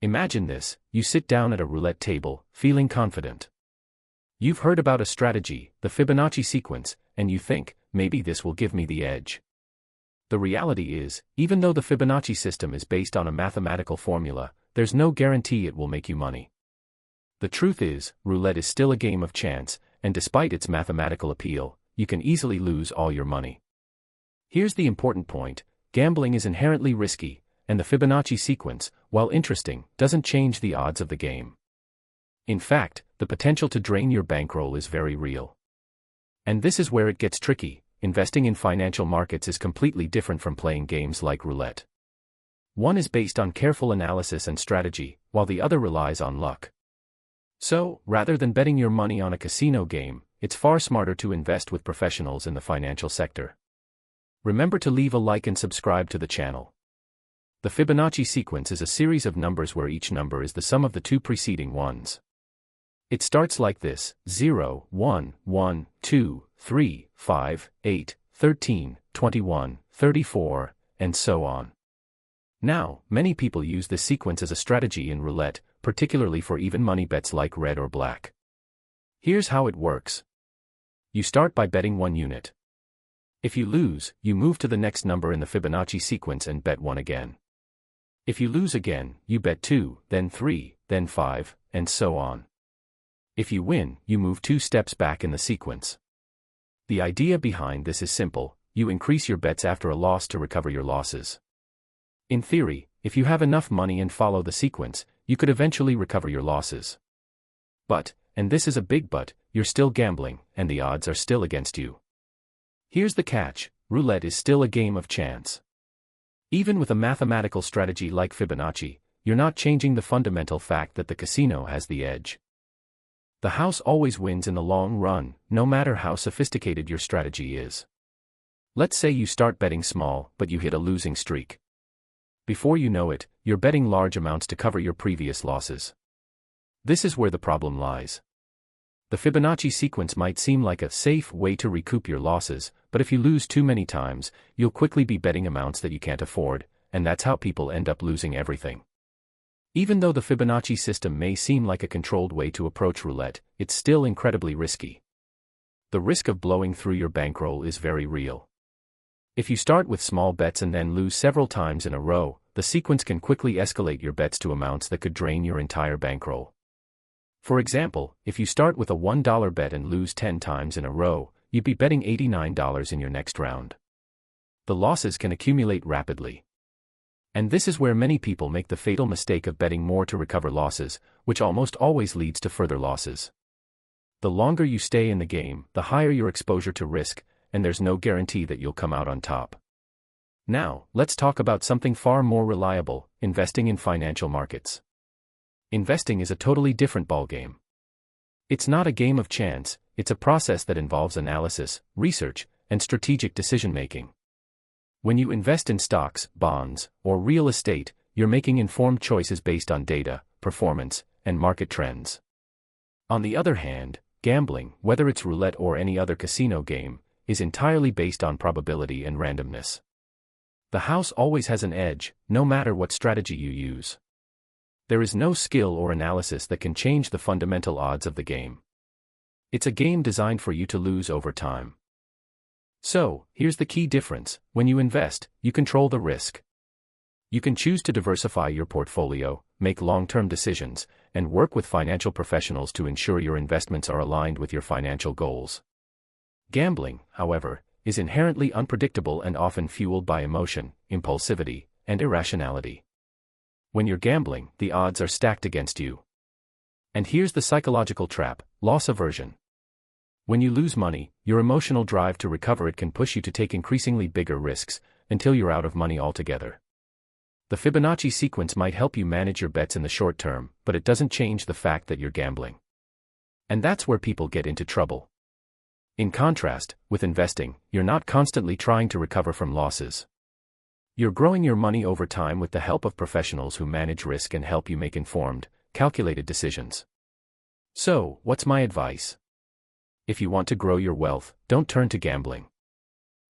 Imagine this: you sit down at a roulette table, feeling confident. You've heard about a strategy, the Fibonacci sequence, and you think, maybe this will give me the edge. The reality is, even though the Fibonacci system is based on a mathematical formula, there's no guarantee it will make you money. The truth is, roulette is still a game of chance, and despite its mathematical appeal, you can easily lose all your money. Here's the important point: gambling is inherently risky, and the Fibonacci sequence, while interesting, doesn't change the odds of the game. In fact, the potential to drain your bankroll is very real. And this is where it gets tricky. Investing in financial markets is completely different from playing games like roulette. One is based on careful analysis and strategy, while the other relies on luck. So, rather than betting your money on a casino game, it's far smarter to invest with professionals in the financial sector. Remember to leave a like and subscribe to the channel. The Fibonacci sequence is a series of numbers where each number is the sum of the two preceding ones. It starts like this: 0, 1, 1, 2, 3, 5, 8, 13, 21, 34, and so on. Now, many people use this sequence as a strategy in roulette, particularly for even money bets like red or black. Here's how it works. You start by betting 1 unit. If you lose, you move to the next number in the Fibonacci sequence and bet 1 again. If you lose again, you bet 2, then 3, then 5, and so on. If you win, you move 2 steps back in the sequence. The idea behind this is simple: you increase your bets after a loss to recover your losses. In theory, if you have enough money and follow the sequence, you could eventually recover your losses. But, and this is a big but, you're still gambling, and the odds are still against you. Here's the catch: roulette is still a game of chance. Even with a mathematical strategy like Fibonacci, you're not changing the fundamental fact that the casino has the edge. The house always wins in the long run, no matter how sophisticated your strategy is. Let's say you start betting small, but you hit a losing streak. Before you know it, you're betting large amounts to cover your previous losses. This is where the problem lies. The Fibonacci sequence might seem like a safe way to recoup your losses, but if you lose too many times, you'll quickly be betting amounts that you can't afford, and that's how people end up losing everything. Even though the Fibonacci system may seem like a controlled way to approach roulette, it's still incredibly risky. The risk of blowing through your bankroll is very real. If you start with small bets and then lose several times in a row, the sequence can quickly escalate your bets to amounts that could drain your entire bankroll. For example, if you start with a $1 bet and lose 10 times in a row, you'd be betting $89 in your next round. The losses can accumulate rapidly. And this is where many people make the fatal mistake of betting more to recover losses, which almost always leads to further losses. The longer you stay in the game, the higher your exposure to risk, and there's no guarantee that you'll come out on top. Now, let's talk about something far more reliable: investing in financial markets. Investing is a totally different ballgame. It's not a game of chance, it's a process that involves analysis, research, and strategic decision-making. When you invest in stocks, bonds, or real estate, you're making informed choices based on data, performance, and market trends. On the other hand, gambling, whether it's roulette or any other casino game, is entirely based on probability and randomness. The house always has an edge, no matter what strategy you use. There is no skill or analysis that can change the fundamental odds of the game. It's a game designed for you to lose over time. So, here's the key difference: when you invest, you control the risk. You can choose to diversify your portfolio, make long-term decisions, and work with financial professionals to ensure your investments are aligned with your financial goals. Gambling, however, is inherently unpredictable and often fueled by emotion, impulsivity, and irrationality. When you're gambling, the odds are stacked against you. And here's the psychological trap: loss aversion. When you lose money, your emotional drive to recover it can push you to take increasingly bigger risks, until you're out of money altogether. The Fibonacci sequence might help you manage your bets in the short term, but it doesn't change the fact that you're gambling. And that's where people get into trouble. In contrast, with investing, you're not constantly trying to recover from losses. You're growing your money over time with the help of professionals who manage risk and help you make informed, calculated decisions. So, what's my advice? If you want to grow your wealth, don't turn to gambling.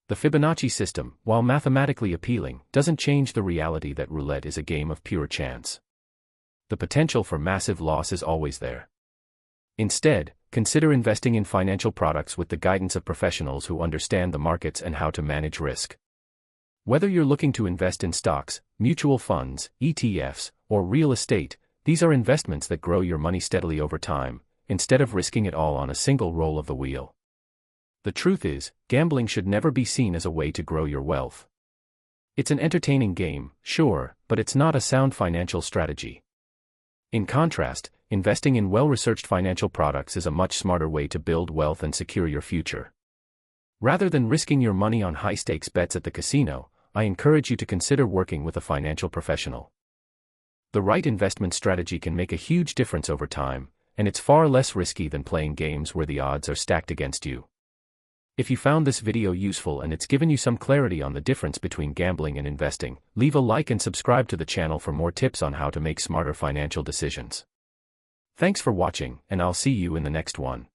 The Fibonacci system, while mathematically appealing, doesn't change the reality that roulette is a game of pure chance. the potential for massive loss is always there. Instead, consider investing in financial products with the guidance of professionals who understand the markets and how to manage risk. Whether you're looking to invest in stocks, mutual funds, ETFs, or real estate, these are investments that grow your money steadily over time, instead of risking it all on a single roll of the wheel. The truth is, gambling should never be seen as a way to grow your wealth. It's an entertaining game, sure, but it's not a sound financial strategy. In contrast, investing in well-researched financial products is a much smarter way to build wealth and secure your future. Rather than risking your money on high-stakes bets at the casino, I encourage you to consider working with a financial professional. The right investment strategy can make a huge difference over time, and it's far less risky than playing games where the odds are stacked against you. If you found this video useful and it's given you some clarity on the difference between gambling and investing, leave a like and subscribe to the channel for more tips on how to make smarter financial decisions. Thanks for watching, and I'll see you in the next one.